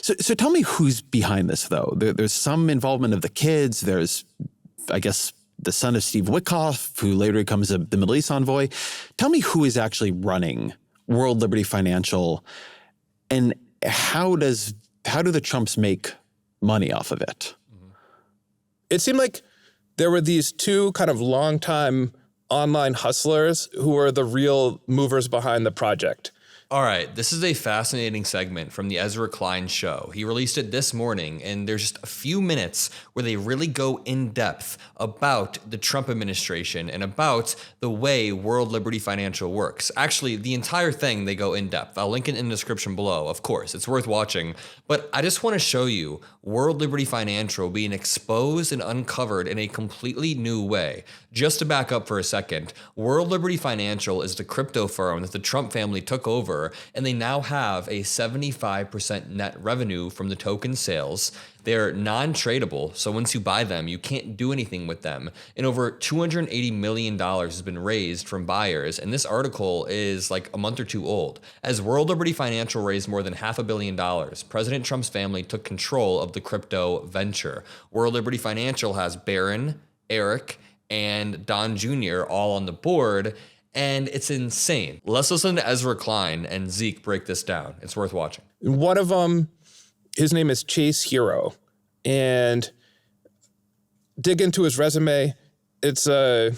So tell me who's behind this, though. There's some involvement of the kids. There's, I guess, the son of Steve Witkoff, who later becomes the Middle East envoy. Tell me who is actually running World Liberty Financial, and how do the Trumps make money off of it? It seemed like there were these two kind of longtime online hustlers who were the real movers behind the project. All right, this is a fascinating segment from the Ezra Klein show. He released it this morning, and there's just a few minutes where they really go in depth about the Trump administration and about the way World Liberty Financial works. Actually, the entire thing, they go in depth. I'll link it in the description below, of course. It's worth watching. But I just want to show you World Liberty Financial being exposed and uncovered in a completely new way. Just to back up for a second, World Liberty Financial is the crypto firm that the Trump family took over, and they now have a 75% net revenue from the token sales. They're non-tradable, so once you buy them, you can't do anything with them. And over $280 million has been raised from buyers, and this article is like a month or two old. As World Liberty Financial raised more than $500 million, President Trump's family took control of the crypto venture. World Liberty Financial has Barron, Eric, and Don Jr. all on the board, and it's insane. Let's listen to Ezra Klein and Zeke break this down. It's worth watching. One of them, his name is Chase Hero, and dig into his resume. It's a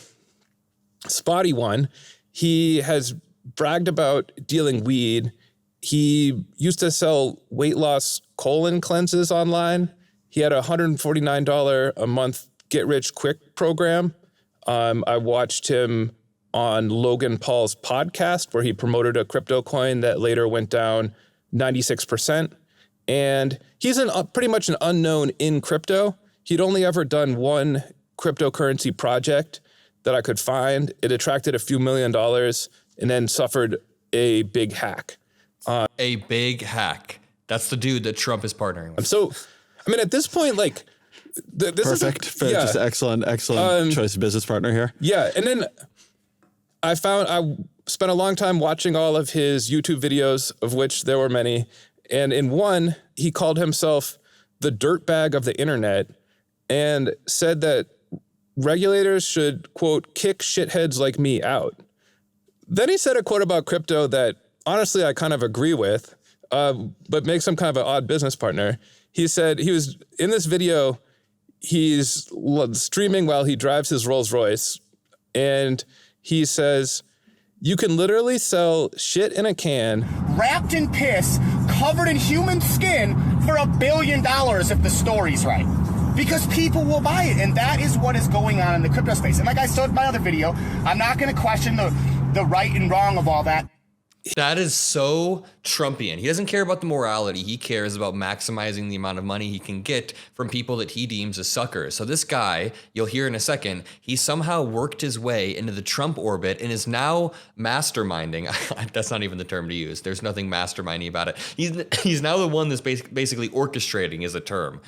spotty one. He has bragged about dealing weed. He used to sell weight loss colon cleanses online. He had a $149 a month get rich quick program. I watched him on Logan Paul's podcast where he promoted a crypto coin that later went down 96%. And he's pretty much an unknown in crypto. He'd only ever done one cryptocurrency project that I could find. It attracted a few $1 million and then suffered a big hack. A big hack. That's the dude that Trump is partnering with. So, I mean, at this point, like, this Perfect. is Just excellent choice of business partner here. Yeah, and then I spent a long time watching all of his YouTube videos, of which there were many. And in one, he called himself the dirtbag of the internet and said that regulators should, quote, kick shitheads like me out. Then he said a quote about crypto that, honestly, I kind of agree with, but makes him kind of an odd business partner. He said he was in this video, he's streaming while he drives his Rolls Royce, and he says, you can literally sell shit in a can, wrapped in piss, covered in human skin for $1 billion if the story's right. Because people will buy it, and that is what is going on in the crypto space. And like I said in my other video, I'm not going to question the right and wrong of all that. That is so Trumpian. He doesn't care about the morality. He cares about maximizing the amount of money he can get from people that he deems as suckers. So this guy, you'll hear in a second, he somehow worked his way into the Trump orbit and is now masterminding. That's not even the term to use. There's nothing masterminding about it. He's now the one that's basically orchestrating is a term.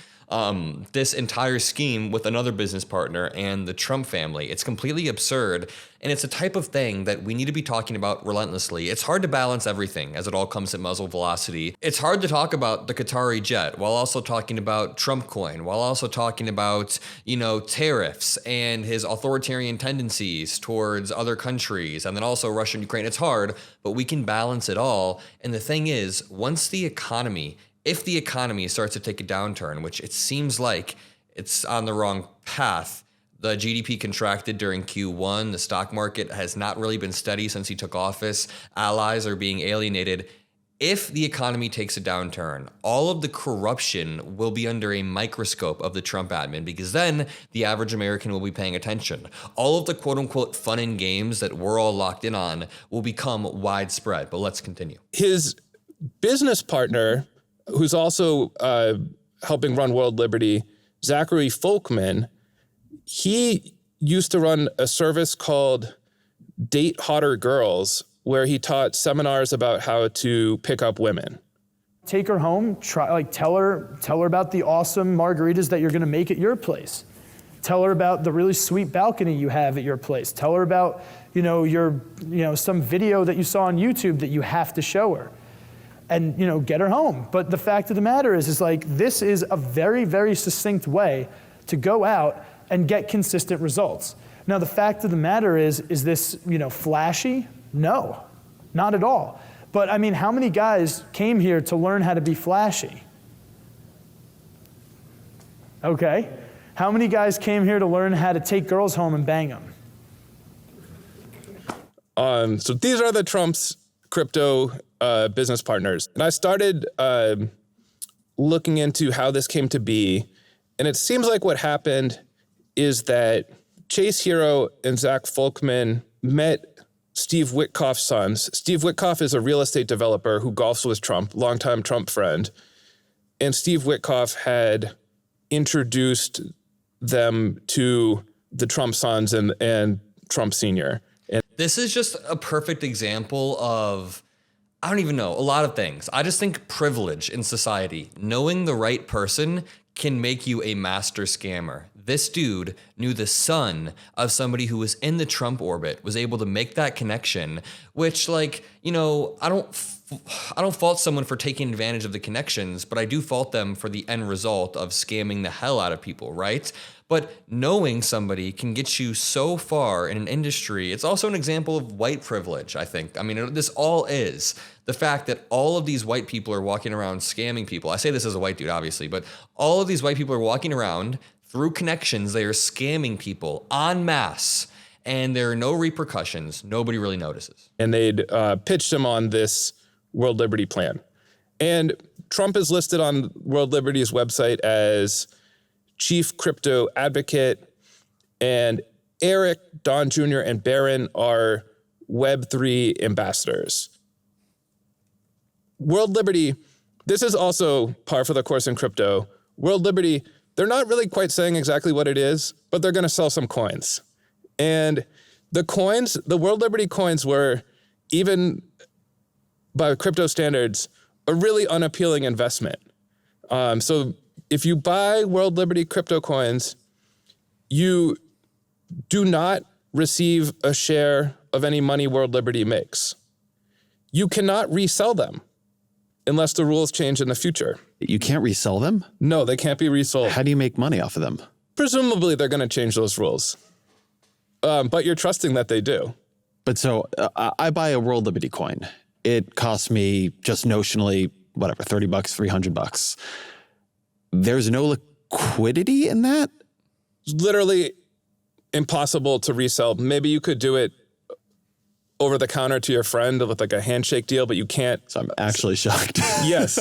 This entire scheme with another business partner and the Trump family. It's completely absurd, and it's a type of thing that we need to be talking about relentlessly. It's hard to balance everything as it all comes at muzzle velocity. It's hard to talk about the Qatari jet while also talking about Trump coin, while also talking about, tariffs and his authoritarian tendencies towards other countries, and then also Russia and Ukraine. It's hard, but we can balance it all. And the thing is, if the economy starts to take a downturn, which it seems like it's on the wrong path, the GDP contracted during Q1. The stock market has not really been steady since he took office. Allies are being alienated. If the economy takes a downturn, all of the corruption will be under a microscope of the Trump admin, because then the average American will be paying attention. All of the quote unquote fun and games that we're all locked in on will become widespread. But let's continue. His business partner, who's also helping run World Liberty, Zachary Folkman, he used to run a service called Date Hotter Girls, where he taught seminars about how to pick up women. Take her home, tell her about the awesome margaritas that you're gonna make at your place. Tell her about the really sweet balcony you have at your place. Tell her about, some video that you saw on YouTube that you have to show her. and get her home. But the fact of the matter is like, this is a very, very succinct way to go out and get consistent results. Now, the fact of the matter is this, flashy? No, not at all. But I mean, how many guys came here to learn how to be flashy? Okay. How many guys came here to learn how to take girls home and bang them? So these are the Trump's crypto business partners. And I started looking into how this came to be. And it seems like what happened is that Chase Hero and Zach Folkman met Steve Witkoff's sons. Steve Witkoff is a real estate developer who golfs with Trump, longtime Trump friend. And Steve Witkoff had introduced them to the Trump sons and Trump Sr. And this is just a perfect example of, I don't even know, a lot of things. I just think privilege in society, knowing the right person can make you a master scammer. This dude knew the son of somebody who was in the Trump orbit, was able to make that connection, which I don't fault someone for taking advantage of the connections, but I do fault them for the end result of scamming the hell out of people, right? But knowing somebody can get you so far in an industry. It's also an example of white privilege, I think. I mean, this all is the fact that all of these white people are walking around scamming people. I say this as a white dude, obviously, but all of these white people are walking around through connections. They are scamming people en masse, and there are no repercussions. Nobody really notices. And they'd pitched him on this World Liberty plan. And Trump is listed on World Liberty's website as chief crypto advocate, and Eric, Don Jr., and Barron are Web3 ambassadors. World Liberty, this is also par for the course in crypto. World Liberty, they're not really quite saying exactly what it is, but they're going to sell some coins. And the coins, the World Liberty coins were, even by crypto standards, a really unappealing investment. So if you buy World Liberty crypto coins, you do not receive a share of any money World Liberty makes. You cannot resell them unless the rules change in the future. You can't resell them? No, they can't be resold. How do you make money off of them? Presumably, they're going to change those rules. But you're trusting that they do. But so I buy a World Liberty coin. It costs me just notionally, whatever, $30, $300. There's no liquidity in that? It's literally impossible to resell. Maybe you could do it over the counter to your friend with like a handshake deal, but you can't. So I'm actually shocked. Yes.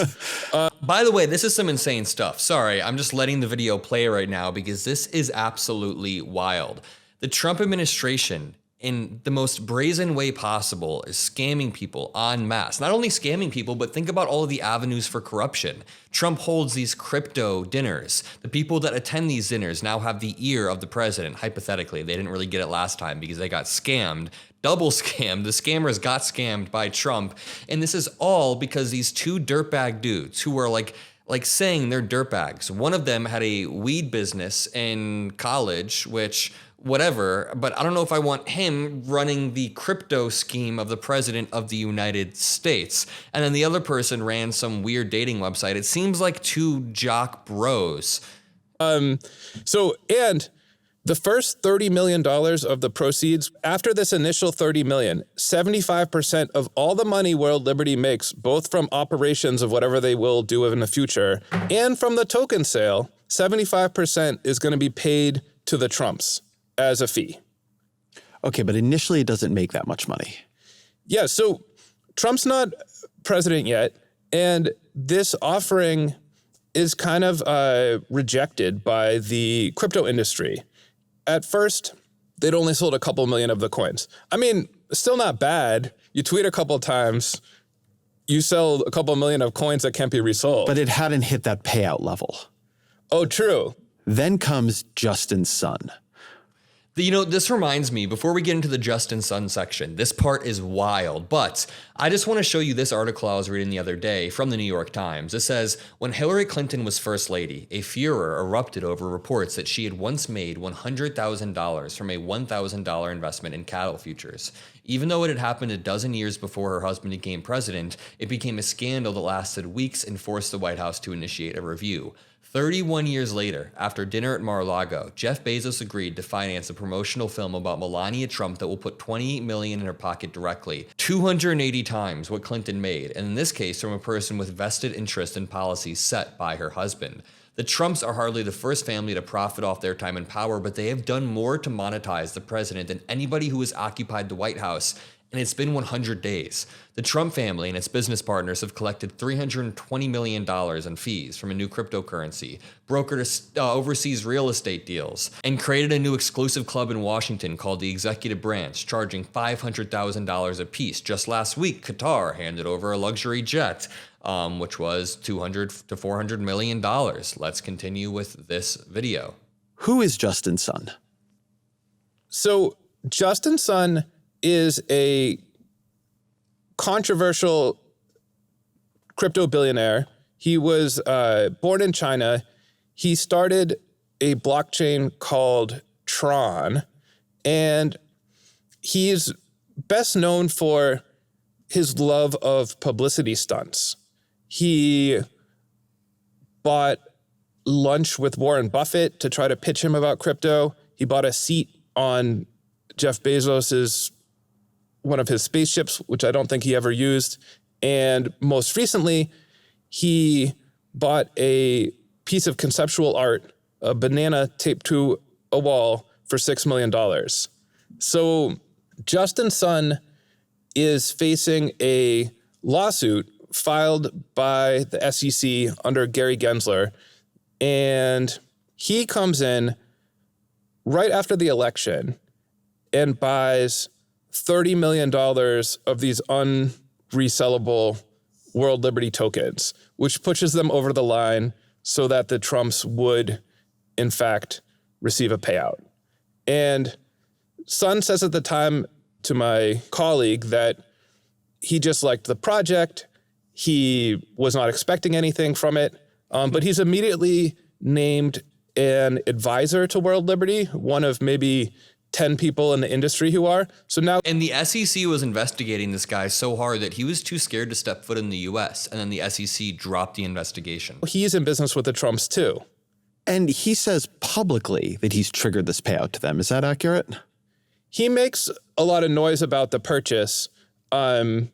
By the way, this is some insane stuff. Sorry, I'm just letting the video play right now because this is absolutely wild. The Trump administration, in the most brazen way possible, is scamming people en masse. Not only scamming people, but think about all of the avenues for corruption. Trump holds these crypto dinners. The people that attend these dinners now have the ear of the president, hypothetically. They didn't really get it last time because they got scammed. Double scammed. The scammers got scammed by Trump. And this is all because these two dirtbag dudes who were like saying they're dirtbags. One of them had a weed business in college, which whatever, but I don't know if I want him running the crypto scheme of the president of the United States. And then the other person ran some weird dating website. It seems like two jock bros. And the first $30 million of the proceeds, after this initial $30 million, 75% of all the money World Liberty makes, both from operations of whatever they will do in the future and from the token sale, 75% is going to be paid to the Trumps as a fee. Okay, but initially it doesn't make that much money. Yeah, so Trump's not president yet, and this offering is kind of rejected by the crypto industry. At first, they'd only sold a couple million of the coins. I mean, still not bad. You tweet a couple times, you sell a couple million of coins that can't be resold. But it hadn't hit that payout level. Oh, true. Then comes Justin's son. This reminds me, before we get into the Justin Sun section, this part is wild, but I just want to show you this article I was reading the other day from the New York Times. It says, when Hillary Clinton was first lady, a furor erupted over reports that she had once made $100,000 from a $1,000 investment in cattle futures. Even though it had happened a dozen years before her husband became president, it became a scandal that lasted weeks and forced the White House to initiate a review. 31 years later, after dinner at Mar-a-Lago, Jeff Bezos agreed to finance a promotional film about Melania Trump that will put $28 million in her pocket directly, 280 times what Clinton made, and in this case from a person with vested interest in policies set by her husband. The Trumps are hardly the first family to profit off their time in power, but they have done more to monetize the president than anybody who has occupied the White House, and it's been 100 days. The Trump family and its business partners have collected $320 million in fees from a new cryptocurrency, brokered overseas real estate deals, and created a new exclusive club in Washington called the Executive Branch, charging $500,000 apiece. Just last week, Qatar handed over a luxury jet, which was $200 to $400 million. Let's continue with this video. Who is Justin Sun? So Justin Sun is a controversial crypto billionaire. He was born in China. He started a blockchain called Tron, and he's best known for his love of publicity stunts. He bought lunch with Warren Buffett to try to pitch him about crypto. He bought a seat on Jeff Bezos's one of his spaceships, which I don't think he ever used. And most recently, he bought a piece of conceptual art, a banana taped to a wall, for $6 million. So Justin Sun is facing a lawsuit filed by the SEC under Gary Gensler. And he comes in right after the election and buys $30 million of these unresellable World Liberty tokens, which pushes them over the line so that the Trumps would, in fact, receive a payout. And Sun says at the time to my colleague that he just liked the project. He was not expecting anything from it, but he's immediately named an advisor to World Liberty, one of maybe 10 people in the industry who are. So now, and the SEC was investigating this guy so hard that he was too scared to step foot in the US, and then the SEC dropped the investigation. He's in business with the Trumps too. And he says publicly that he's triggered this payout to them. Is that accurate? He makes a lot of noise about the purchase, and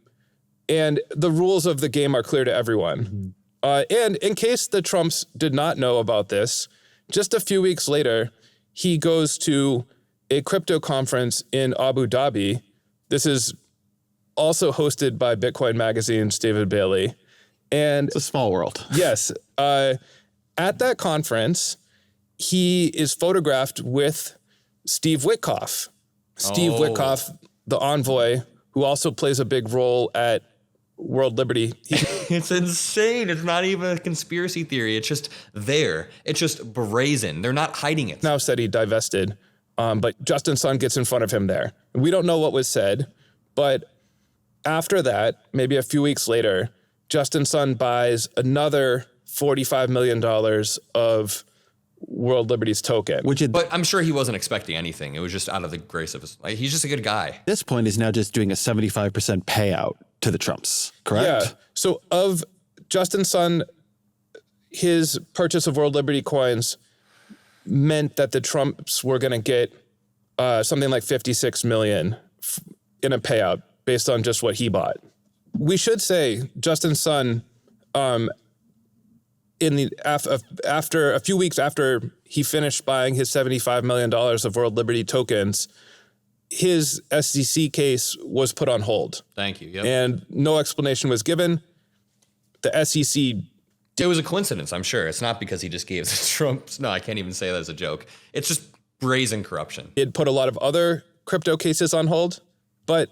the rules of the game are clear to everyone. And in case the Trumps did not know about this, just a few weeks later, he goes to a crypto conference in Abu Dhabi. This is also hosted by Bitcoin Magazine's David Bailey. And it's a small world. Yes. At that conference, he is photographed with Steve Witkoff. Steve Witkoff, the envoy, who also plays a big role at World Liberty. It's insane. It's not even a conspiracy theory. It's just there. It's just brazen. They're not hiding it. Now said he divested, but Justin Sun gets in front of him there. We don't know what was said, but after that, maybe a few weeks later, Justin Sun buys another $45 million of World Liberty's token. But I'm sure he wasn't expecting anything. It was just out of the grace of his, like, he's just a good guy. At this point is now just doing a 75% payout to the Trumps, correct? Yeah. So of Justin Sun, his purchase of World Liberty coins meant that the Trumps were going to get something like $56 million in a payout based on just what he bought. We should say Justin Sun, after a few weeks after he finished buying his $75 million of World Liberty tokens, his SEC case was put on hold. Thank you. Yep. And no explanation was given. The SEC... It was a coincidence, I'm sure. It's not because he just gave the Trumps. No, I can't even say that as a joke. It's just brazen corruption. It put a lot of other crypto cases on hold, but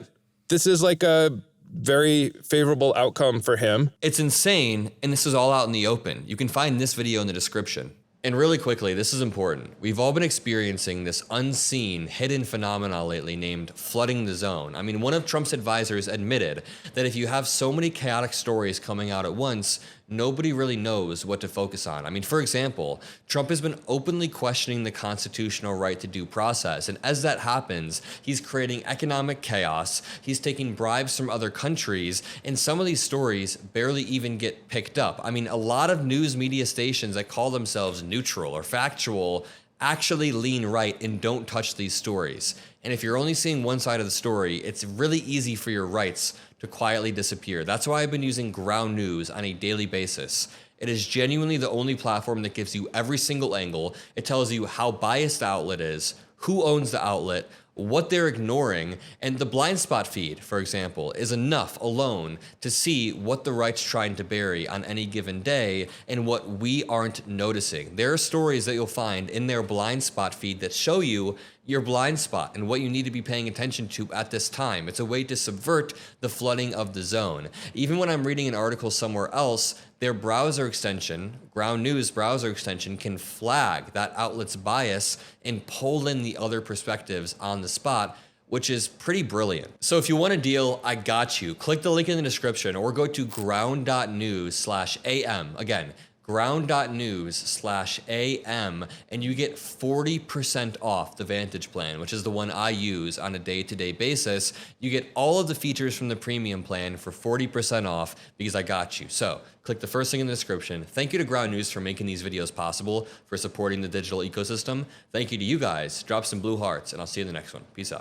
this is like a very favorable outcome for him. It's insane, and this is all out in the open. You can find this video in the description. And really quickly, this is important. We've all been experiencing this unseen, hidden phenomena lately named flooding the zone. I mean, one of Trump's advisors admitted that if you have so many chaotic stories coming out at once, nobody really knows what to focus on. I mean, for example, Trump has been openly questioning the constitutional right to due process. And as that happens, he's creating economic chaos. He's taking bribes from other countries. And some of these stories barely even get picked up. I mean, a lot of news media stations that call themselves neutral or factual actually lean right and don't touch these stories. And if you're only seeing one side of the story, it's really easy for your rights to quietly disappear. That's why I've been using Ground News on a daily basis. It is genuinely the only platform that gives you every single angle. It tells you how biased the outlet is, who owns the outlet, what they're ignoring, and the blind spot feed, for example, is enough alone to see what the right's trying to bury on any given day and what we aren't noticing. There are stories that you'll find in their blind spot feed that show you your blind spot and what you need to be paying attention to at this time. It's a way to subvert the flooding of the zone. Even when I'm reading an article somewhere else, their browser extension, Ground News browser extension, can flag that outlet's bias and pull in the other perspectives on the spot, which is pretty brilliant. So if you want a deal, I got you. Click the link in the description or go to ground.news/am. Again, ground.news/am, and you get 40% off the Vantage plan, which is the one I use on a day-to-day basis. You get all of the features from the premium plan for 40% off because I got you. So click the first link in the description. Thank you to Ground News for making these videos possible, for supporting the digital ecosystem. Thank you to you guys. Drop some blue hearts, and I'll see you in the next one. Peace out.